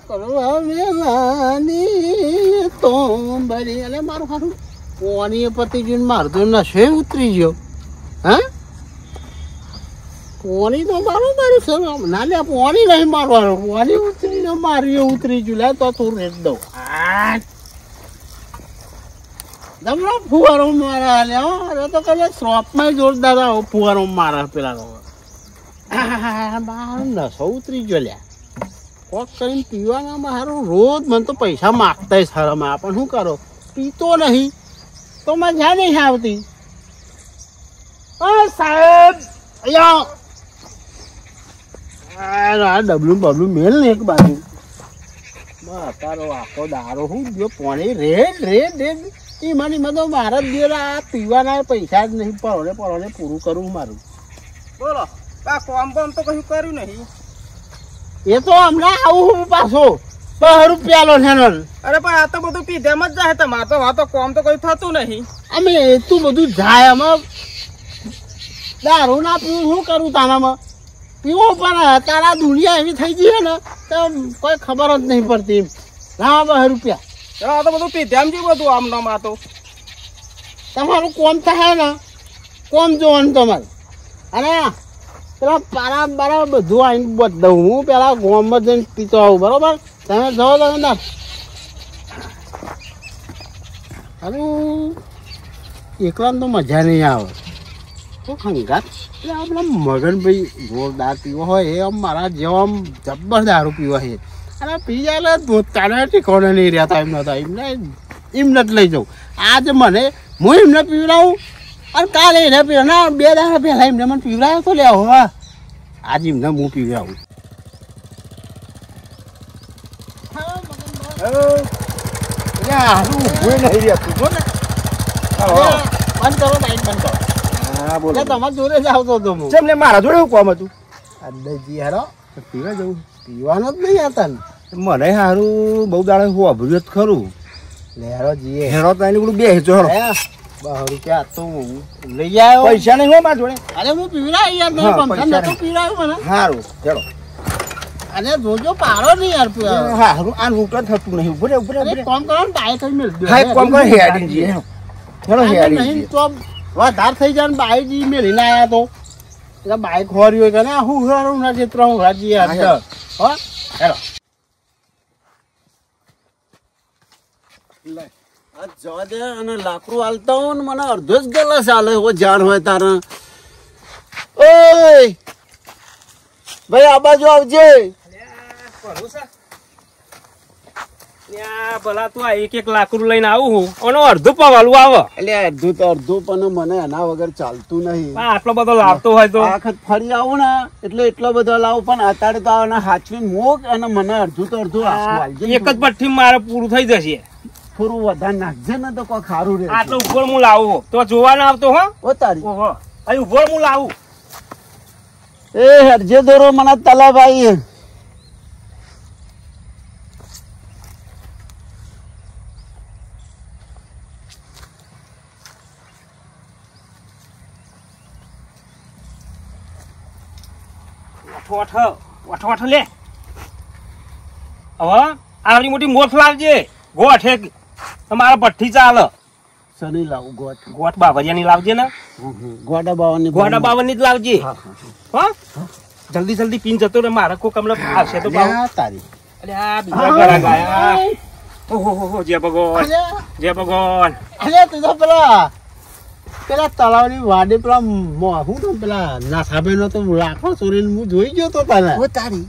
કરવા વેલાની તોંબરી અને મારું ખાતું પોણી પતિ જોઈને મારું તો નશે ઉતરી ગયો. હા પોણી તો મારું સર ના લે પોણી નહીં મારવાનું પોણી ઉતરીને મારી ઉતરી ગયું લે તો તું રેટ દઉં. તમને ફુવારો મારા લે અરે તો કદાચ શોપમાં જોરદાર ફુવારો મારા પેલા મારું નસો ઉતરી ગયો લ્યા. કોક કરીને પીવાના મારું રોજ મને તો પૈસા માગતા સારામાં પણ શું કરો પીતો નહીં તો મજા નહીં આવતી. સાહેબ અહીંયા ડબલું બબલું મેલ ને એક બાજુ તારો આખો દારો હું જો પોણી રેડ રેડ રેડ એ મને તો મારા જ દેરા પીવાના પૈસા જ નહીં પરોને પૂરું કરું મારું. બોલો કોમ બોમ તો કશું કર્યું નહીં. એ તો હમણાં આવું પાછો 10 રૂપિયા લો છે. અરે પણ આ તો બધું પીધેમ જ જાય તમારે તો વાતો કોમ તો કઈ થતું નહીં. અમે એટલું બધું જાય આમાં દારૂ ના પીવું શું કરું તારામાં પીવો પણ તારા દુનિયા એવી થઈ ગઈ ને તો કોઈ ખબર જ નહીં પડતી. ના 10 રૂપિયા આ તો બધું પીધેમ જેવું બધું આમ નામ આ તો તમારું કોમ થાય ને કોમ જોવાનું તમારે. અને પેલા પારા બારા બધું આવીને બદલું હું પેલા ગોમમાં જઈને પીતો આવું બરોબર. તમે જાઓ તમે ના સારું એકલા તો મજા નહીં આવે તો હંગાત એટલે આપણા મગનભાઈ જોરદાર પીવો હોય એ આમ મારા જેવા આમ જબ્બર દારૂ પીવો છે અને પી જાય એટલે તારે ઠીકોને નહીં રહેતા એમ નતા એમને જ લઈ જાઉં. આજે મને હું એમને પીવડાવું અને કાલે એને પીવડા 2 દાડા પહેલાં એમને મને પીવડાવ્યો તો લે હા આજે એમને હું પીવડાવું. બંધ કરો બાઈક બંધ કરો. હા બોલો તમારા જોડે જ આવતો હતો હું. ચમ લે મારા જોડે એવું કોમ હતું. અડજી હેરો પીવા જવું પીવાનો જ નહીં હતા ને મને સારું બહુ દાડે હું અભર્યું જ ખરું. લે હેરો જીએ હેરો તો એની બધું બે હેચો 10 રૂપિયા તો લઈ આવ્યો. પૈસા નહીં હોય મારા જોડે. અરે હું પીવડાવી યાર મેં પૈસા નતો પીવડાવ્યું મને. સારું ચલો અને જોજો પાડો નહીં યાર સારું આ રૂટ થતું નહીં. ઉપર ઉપર કોમ કરો ને બાઈક જ મેળ દો. હા કોમ કરો હેડી જઈએ હેરો હેડી નહીં તો વધાર થઈ જાય ને બાઈક જી મેળીને આવ્યા તો એટલે બાઈક હોરી હોય કે ના હું હારું ના ચિત્ર હું રાજી યાર હો હેલો જવા દે અને લાકડું હાલતા હોય ને મને અડધો જ ગલાસ હાલે એવો ઝાડ હોય તારે. ઓય ભાઈ આ બાજુ આવજે. ભલા તું એક લાકડું લઈને આવું હું અને અડધું પવાલું આવે. એટલે અડધું તો અડધું પણ મને એના વગર ચાલતું નહીં. આટલો બધો લાવતો હોય તો આખત ફરી આવું ને એટલે એટલો બધો લાવું પણ અત્યારે તો આને હાચવી મોક અને મને અડધું તો અડધું એક જ પઠ્ઠી મારે પૂરું થઈ જશે. થોડું વધારે નાખજે ને તો કોઈ ખારું રહે. આટલો ઉપર હું લાવું તો જોવા ના આવતો હો. ઓ તારી ઓહો અહીં ઉપર હું લાવું. એ હરજે દોરો મને તલાભાઈ વાઠો લે. હવે આવડી મોટી મોઠ લાવજે. ગોઠ એક તમારા ભઠ્ઠી ચાલે. સની લાવું ગોટ ગોઠ બાવરિયાની લાવજે ને. ગોડા બાવનની જ લાવજે. હા જલ્દી જલ્દી પીન જતો રે મારે કોક હમણાં આવશે તો તારી. અરે આ બીજા ઘરા ગયા. ઓહો જય ભગવાન જય ભગવાન. અરે તું તો પેલા તળાવની વાડે પેલા હું તો પેલા નાસાભાઈ નો તો લાખો ચોરીને હું જોઈ ગયો તો તને. ઓ તારી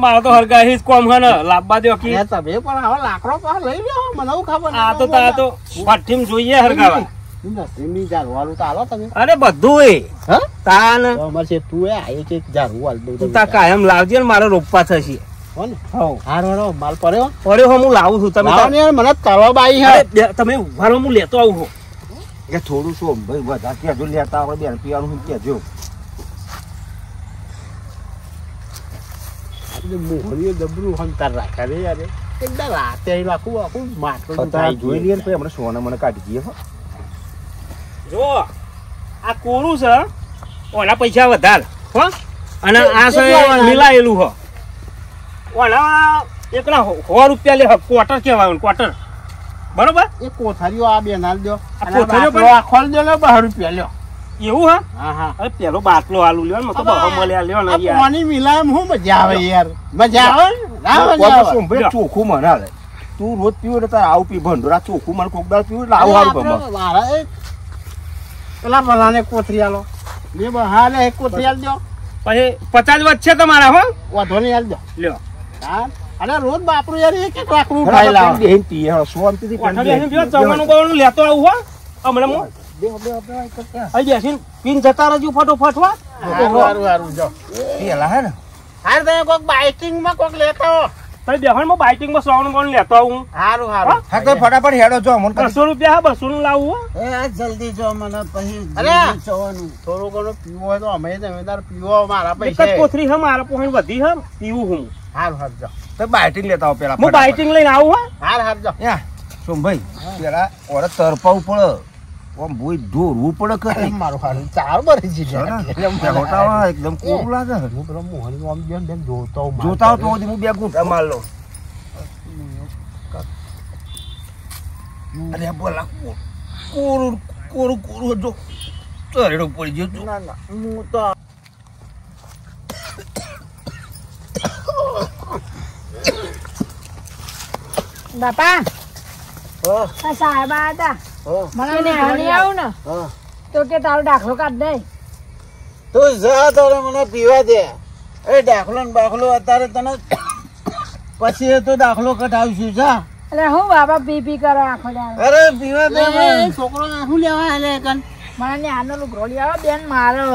મારે તો હરગાહી જ કોમ છે ને લાવવા દો કે તમે પણ હવે લાકડો પાસે લઈ લો મને ખબર. આ તો તા તો ભઠ્ઠીમ જોઈએ હરગાવા. અરે બધું એ તાન એક ઝાડવું તું તા કાયમ લાવજે ને મારે રોપવા થશે. માલ પડ્યો હું લાવું છું. તમે મને તળાવ આવી તમે ઉભારો હું લેતો આવું કે થોડું શું ભાઈ બધા કેજો લેતા આપણે બેન પીવાનું કેજો. મોહરીએ જબરું હંતાર રાખે રે યાર એકદમ રાતે આખું આખું માટલું જોઈ લઈએ ને આપણે સોના મને કાઢી દઈએ. જો આ કોરું છે ઓના પૈસા વધારે હો અને આ છે મિલાયેલું હો ઓના એકલા 100 રૂપિયા લે ક્વાર્ટર કહેવાય ક્વાર્ટર બરોબર એ કોથળીઓ આ બે નાલ દો આ કોથળીઓ પણ આ ખોલ દો લે 12 રૂપિયા લ્યો એવું હા હા હા અરે પેલો બાટલો આલુ લ્યો ને મતો બહુ મળ્યા લ્યો ને યાર પાણી મિલાય હું મજા આવે યાર મજા આવે ના મજા કોણ આવે સોમભાઈ ચોખ્ખું મને હાલે તું રોજ પીવો એટલે તારે આવું પી ભંડોરા ચોખ્ખું મને કોક દાળ પીવું એટલે આવું સારું ગમે મારા એ પેલા ભલાને કોથળી આલો બે હાલે એક કોથળી આલ દો પછી 50 વધશે તમારા હો વાંધો નહીં આલ દો લ્યો હા અને રોજ બાપરું યાર એક એક લાકડું ખાઈ લાવ બેહીને પીએ હવે શાંતિથી કોઠા બેસીને પીવો જમવાનું બવાનું લેતો આવું હો હમણાં હું અહીં બેસીને પીને જતા રહેજો ફટોફટ હો હારું હારું જો પેલા હે ને હાર તમે કોક બાઇકિંગ માં કોક લેતો તમે બેહણમાં બાઇકિંગમાં શ્રાવણ બવાનું લેતો આવું હારું હારું હા તો ફટાફટ હેડો જો મને 200 રૂપિયા હા 200 નું લાવું હો એ જલ્દી જો મને પછી અરે! જવાનું થોડું ઘણું પીવો હોય તો અમે જમેદાર પીવો મારા એક જ પૈસા કોથરી હે મારા પોહણ વધી હે પીવું હું હારું હારું જો તો બાઇટિંગ લેતા આવો પેલા હું બાઇકિંગ લઈને આવું હો હાર હાર જો યા સોમભાઈ પેલા ઓરે તરપાવું પડે આમ ભૂઈ ઢોરવું પડે કરે મારું હારું ચાર બરી જી હોટાવા એકદમ કોરું લાગે હું પેલો મોહન આમ જો ને જોતો હોઉં. જોતા હો તો હું બે ગુંઠા માર લો અરે બોલા કોરું કોરું કોરું જો તરેડો પડી ગયો તું. ના ના હું તો બાપા હા, આ સાહેબ આયા હતા હા, મને નહીં આવું ને હા. તો કે તારો દાખલો કાઢ દે તું જા તારે મને પીવા દે એ દાખલો ને બાખલો અત્યારે તને પછી એ તો દાખલો કઢાવીશું જા એટલે હું બાપા પી પી કરો આખો દાડો અરે પીવા દે એ છોકરો શું લેવા આલે કન મને ન્યાનો લુગડો આવો બેન મારો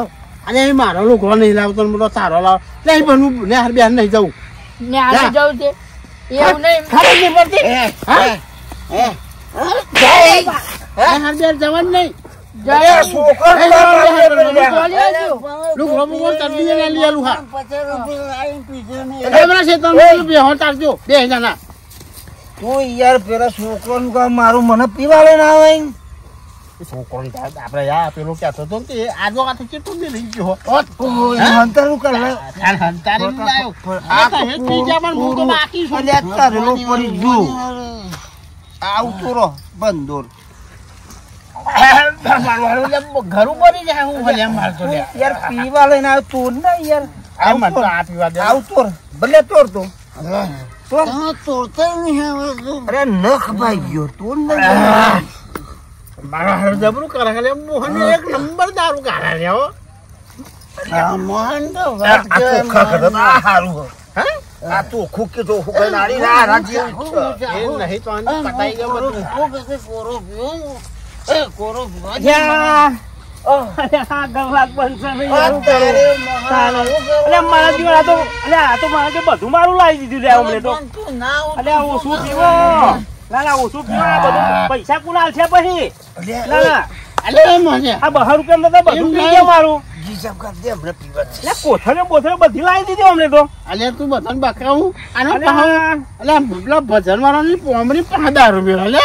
અરે એ મારો લુગડો નહીં લાવતો ને મોટો તારો લાવ નહીં બનવું ને હાર બેન નહીં જવું ન્યાનો જા. જવું છે એવું નહીં ખબર નહીં પડતી હા? હે હાર બેન જવાનું નહીં જય છોકરો લુગડો મુગડો તરબી લઈ લેલું હા 50 રૂપિયા આવીને પીજો ને એમના છે તમે રૂપિયા હોત તારજો બે જણા તું યાર પેલા છોકરાનું કામ મારું મને પીવા લઈને આવે છોકરો આપડે યાર પેલો કહેતો હતો કે આજો આ કેટલું બી રહી ગયો અંતરું કર લે હંતારી લાયો આ આ હે પીજા પણ હું તો બાકી છું અલ્યા તારેલો પડી ગયું આવતો રહો બંદોર મારવાનું લે ઘરું પડી જાય હું ભલે મારતો લે યાર પીવા લઈને આવ્યો તું ને યાર આ મત તો આ પીવા દે આવતો ભલે તોડ તો તોડતો નહીં અરે નખ ભાઈ ગયો તું ને મારા હાર જબરું કરે ખાલે મોહન એક નંબર દારૂ કાઢા લે હો મોહન તો આ ચોખ્ખા કરે તો આ હારું હે. આ ચોખ્ખું કે ચોખ્ખું કઈ નારી ના રાજ્ય એ નહીં તો આને પટાઈ ગયો બધું કોરો પીવો કલાક બનશે નહીં એવું કરું અલે મારા જીવન આ તો મારા કે બધું મારું લાવી દીધું લે અમને તો અલે આ ઓછું પીવો ના ના ઓછું પીવો આ બધું પૈસા કુનાલ છે પછી ના ના અલે મને આ 12 રૂપિયા તો બધું પી ગયા મારું હિસાબ કર દે હમણાં પીવા લે કોથળે બોથળે બધી લાવી દીધી અમને તો અલે તું બધાને બકાવું આનો અલે પાહો અલે પેલા ભજન વાળાની પોમરી 5000 રૂપિયા અલે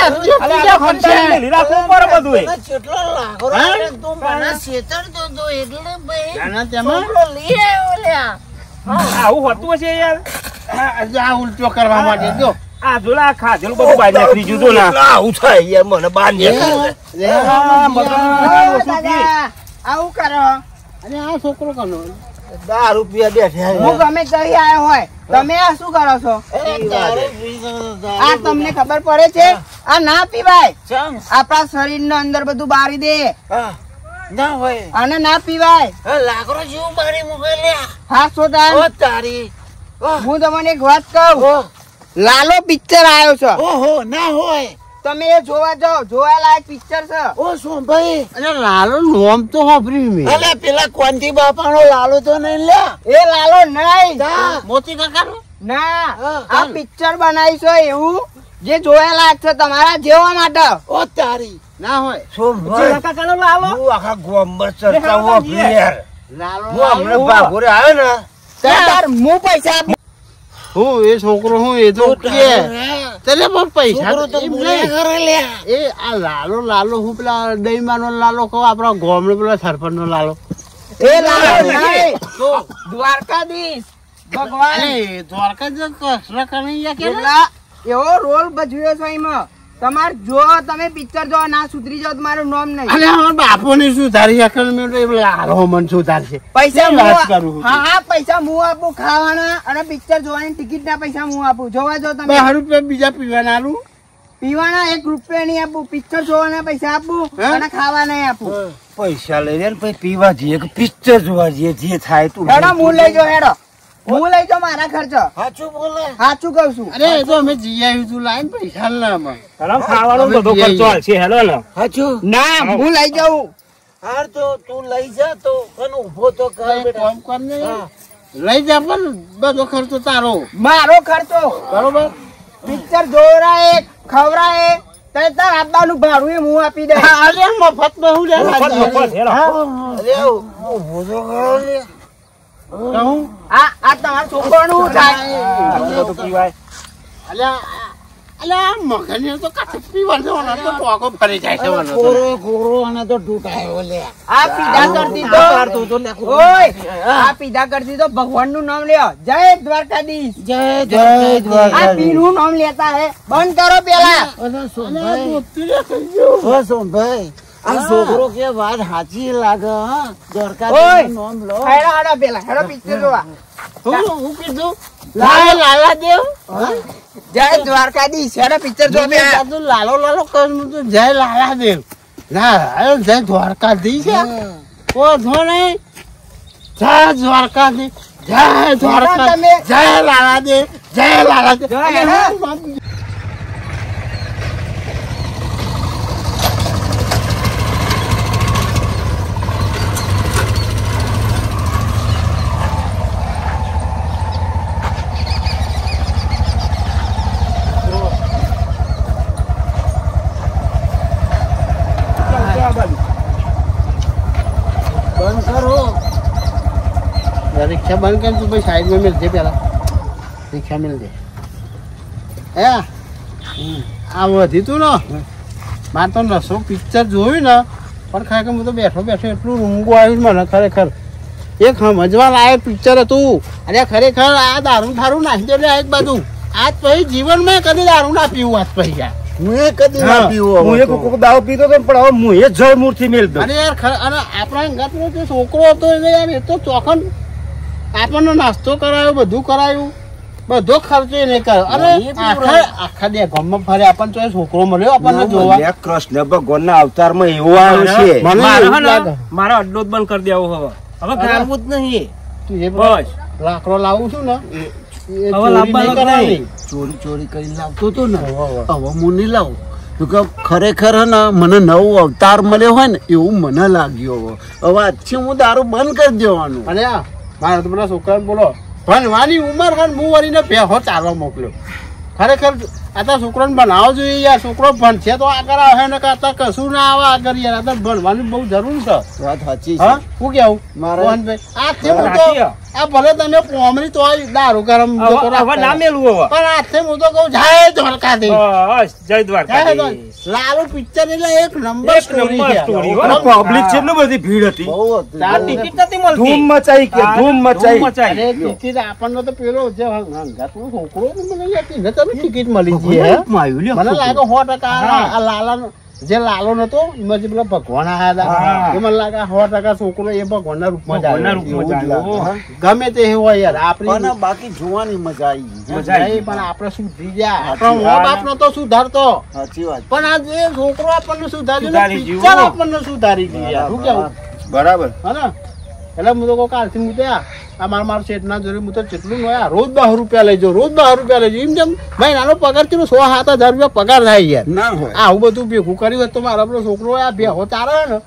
અલે આ ખંતાને મેલી રાખવું પડે બધું એ. કેટલો લાગો હા? તું મને છેતરતો તો એટલે ભાઈ આના તેમાં છોકરો લઈ આવ્યો લ્યા આવું હોતું હશે યાર આ ઉલટો કરવા માટે જો આ જોલા ખાધેલું બધું બહાર નીકળી ગયું હતું ના આવું થાય યાર મને બાર ને આ બધું ઓછું પી. આવું કરો અને આ છોકરો કનો 10 રૂપિયા બેઠા હું ગમે કરી આવ્યો હોય તમે આ શું કરો છો આ તમને ખબર પડે છે આ ના પીવાય આપણા શરીર ને અંદર બધું બારી દે ના હોય આને ના પીવાય લાકડો જેવું બારી મૂકે લ્યા હા સોદાન ઓ તારી હું તમને એક વાત કહું લાલો પિક્ચર આવ્યો છે ઓહો ના હોય તમે એ જોવા જાઓ જોવા લાયક પિક્ચર છે ઓ સોમભાઈ અને લાલો નોમ તો હોભરી મે અલે પેલા કોંતી બાપાનો લાલો તો નહીં લ્યા એ લાલો નહીં મોતી કાકાનો ના આ પિક્ચર બનાવી છે એવું જે જોયા લાયક છે તમારા જેવા માટે ઓ તારી ના હોય સોમભાઈ કાકા કાનો લાવો હું આખા ગોમર ચર્ચા વાપરી યાર લાલો હું હમણાં ભાગોરે આવ્યો ને તાર હું પૈસા આપી- હું એ છોકરો હું એ તો કે તને પણ પૈસા છોકરો તો એમ બોલ્યા નહીં. કરે લ્યા એ આ લાલો હું પેલા દહીમાનો લાલો કહું આપણા ગામનો પેલા સરપંચ નો લાલો એ લાલો નહીં દ્વારકાધીશ ભગવાન અરે દ્વારકા જ કસરા કનૈયા કે એટલા એવો રોલ ભજવ્યો છો એમાં તમારે જો તમે પિક્ચર જો ના સુધરી જાવ તમારું નામ નહીં. અરે અમારા બાપુ ની શું તારી અકલ મેં એટલે હારો મન શું તારશે પૈસા કેમ વાત કરું? હા પૈસા હું આપું ખાવાના અને પિક્ચર જોવાની ટિકિટ ના પૈસા હું આપું જોવા જો તમે 10 રૂપિયા બીજા પીવાના આલું પીવાના 1 રૂપિયા નહીં આપું પિક્ચર જોવાના પૈસા આપું હે? અને ખાવા નહીં આપું. પૈસા લઈ લે ને પછી પીવા જઈએ કે પિક્ચર જોવા જઈએ જે થાય તું હેડો હું લઈ જાઉં હેડો હું લઈ જાઉં મારા ખર્ચો સાચું બોલે સાચું કહું છું. અરે એ તો અમે જઈ આવ્યું તું લાઈન પૈસા ના આમાં હેલો ખાવાનો બધો ખર્ચો હાલશે હેલો ને સાચું ના હું લઈ જાઉં. હાર તો તું લઈ જા તો કન ઉભો તો કર એક બેટા કામ કર ને લઈ જા પણ બધો ખર્ચો તારો મારો ખર્ચો બરોબર પિક્ચર જોવરાય ખવરાય તે તાર આબાનું ભાડું એ હું આપી દે. અરે મફત માં હું લે મફત મફત હેલો અરે ઉભો તો કરો લે કહું આ તમારા છોકરાનું થાય. આ તો પીવાય અલ્યા મગન તો કાચી પીવાનું જવાના તો ટોકો ફરી જાય છે મને તો. કોરો અને તો તૂટાયો લે આ પીધા કરતી તો ઓય આ પીધા કરતી તો ભગવાનનું નામ લ્યો જય દ્વારકાધીશ. જય આ પીનું નામ લેતા હે બંધ કરો પેલા. અને સોમભાઈ આ છોકરો કે વાત સાચી લાગે હા ઓય દ્વારકા નામ લો હેડો હેડો પેલા હેડો પિક્ચર જોવા. હું કીધું લાલા દેવ જય દ્વારકાધીશ હેડો પિક્ચર જોવા પેલા. તું લાલો લાલો કર હું તો જય લાલા દેવ ના અરે જય દ્વારકાધીશ ઓ ધો નહીં જય દ્વારકાધીશ જય દ્વારકા જય લાલા દેવ જય લાલા દેવ જય હેડો. બંધ કરો रिक्शा बंद कर तू भाई साइड में मिल दे पहला रिक्शा मिल दे ए आ वधी તું ને માર તો નસો પિક્ચર જોયું ને પણ ખરેખર હું તો બેઠો બેઠો એટલું ઊંઘું આવ્યું મને ખરેખર એક સમજવા લાયક પિક્ચર હતું અરે ખરેખર આ દારૂ ઠારું નાખી દે એક બાજુ આજ પછી જીવનમાં કદી દારૂ ના પીવું આજ પછી યાર હું એ કદી ના પીવો હું એક કોક દારૂ પીતો હતો પણ હવે હું એ જળ મૂર્તિ મેલ દઉં અરે યાર અને આપણા અંગાતનો જે છોકરો હતો એને યાર એ તો ચોખન આપણને નાસ્તો કરાયો બધું કરાયું બધો ખર્ચો એને કર્યો અરે આખા દે ગામમાં ફરે આપણને તો છોકરો મળ્યો આપણને જોવા કૃષ્ણ ભગવાનના અવતારમાં એવો આવ્યો છે મારો અડ્ડો જ બંધ કરી દેવો હવે હવે ગાળવું જ નહીં તું એ બસ લાકડો લાવું છું ને હવે લાવવાનો જ નહીં. ચોરી કરીને લાવતો હતો ને હવે હું નહીં લાવું તો કે ખરેખર હે ને મને નવો અવતાર મળ્યો હોય ને એવું મને લાગ્યો હવે આજથી હું દારૂ બંધ કરી દેવાનું અને મારા તો બધા છોકરાને બોલો ભણવાની ઉંમર હોય હું વળીને ભેહો ચાલવા મોકલ્યો ખરેખર આ તો છોકરાને બનાવો જોઈએ યાર છોકરો ભણશે તો આગળ આવે ને કાતા કશું ના આવે આગળ યાર આ તો ભણવાની બહુ જરૂર છે વાત સાચી હા શું કેવું મારે- મોહનભાઈ આથી હું તો આ ભલે તમે પોમરી તો દારૂ ગરમ હવે ના મેલવું હવે પણ આથી હું તો કહું જય દ્વારકાધીશ બસ જય જય દ્વારકાધીશ દ્વારકા. લાલુ પિક્ચર એટલે એક નંબર એક નંબર story, હો. પબ્લિક કેટલી બધી ભીડ હતી બહુ હતું. ચાર ટિકિટ નથી મળતી ધૂમ મચાઈ કે ધૂમ મચાઈ અરે ટિકિટ આપણને તો પેલો જે હંગાતું છોકરો તો મને યાર કીધે તમે ટિકિટ મળી ગઈ હે મને લાગે 100% આ લાલાનો જે લાલો નતો એમાં જે પેલા ભગવાન આયા હતા એ મને લાગે 100% છોકરો એ ભગવાનના રૂપમાં જ ભગવાનના આવ્યો. રૂપમાં જ એવું જ આવ્યો. લાગે. ગમે તે હોય યાર આપણી પણ બાકી જોવાની મજા આવી ગઈ. મજા આવી. નહીં, પણ આપણે સુધરી ગયા આપણો મા બાપનો તો સુધારતો સાચી વાત પણ આ જે છોકરો આપણને સુધાર્યો સુધારી ને ગયું. પિક્ચર આપણને સુધારી ગયું યાર શું કેવું બરાબર હા એટલે હું તો કહું કાલથી હું તો આ મારા શેઠ ના જોડે હું તો કેટલું હોય રોજ 10 રૂપિયા લઈ જાઉં રોજ 10 રૂપિયા લઈ જાઉં એમ જેમ મહિનાનો પગાર ચલો 6-7 હજાર રૂપિયા પગાર થાય યાર ના હોય આવું બધું ભેગું કર્યું હોય તો મારો આપણો છોકરો આ ભેગો ચાલે ને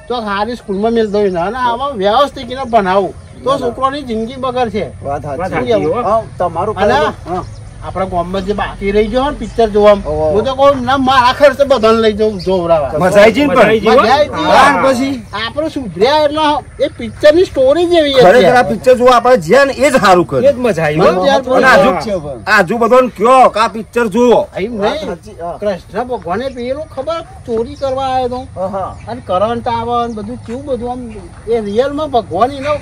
તો સારી સ્કૂલમાં મેળ દઉં ને અને આમાં વ્યવસ્થિત એને ભણાવું તો છોકરોની જિંદગી બગડશે વાત વાત સાચી સાચી, હો. હા, તમારું અને કહેવું. હા. આપણા ગામમાં જે બાકી રહી ગયો ને પિક્ચર જોવામાં ઓહો. હું તો કહું ના મારા ખર્ચે બધાને લઈ જાઉં જોવરાવા મજા આવી મજા આવી પણ ગઈ, હો. મજા આવી ગઈ. ત્યાર પછી આપણે સુધર્યા એટલે એ પિક્ચર ની સ્ટોરી જેવી ખરેખર આ પિક્ચર જોવા આપણે જ્યાં ને એ જ સારું એ કર્યું જ મજા આવી, હો. મને યાર અને આજુ છે પણ. આજુ બધો કયો કે આ પિક્ચર જુઓ એમ વાત નહીં સાચી, હા. કૃષ્ણ ભગવાને પેલું ખબર ચોરી કરવા આવ્યો તો હા, હા. અને કરંટ આવે ને બધું કેવું બધું આમ એ રિયલ માં ભગવાન એનો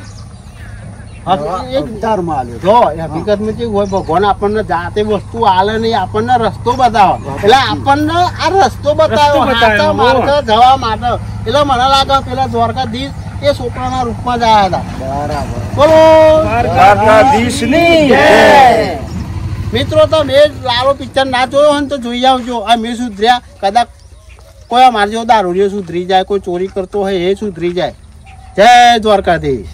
અવતારમાં આલ્યો. જો એ હકીકતમાં કેવું હોય ભગવાન આપણને જાતે વસ્તુ આલે નહીં આપણને રસ્તો બતાવો એટલે આપણને આ રસ્તો બતાવ્યો સાચા માર્ગે જવા માટે એટલે મને લાગે પેલા દ્વારકાધીશ એ છોકરાના રૂપમાં જ આવ્યા હતા બરાબર. બોલો દ્વારકાધીશની જય. મિત્રો તમે લાલો પિક્ચર ના જોયો હોય ને તો જોઈ આવજો આ મેં સુધર્યા કદાચ કોઈ અમાર જેવો દારૂડિયો સુધરી જાય કોઈ ચોરી કરતો હોય એ સુધરી જાય જય દ્વારકાધીશ.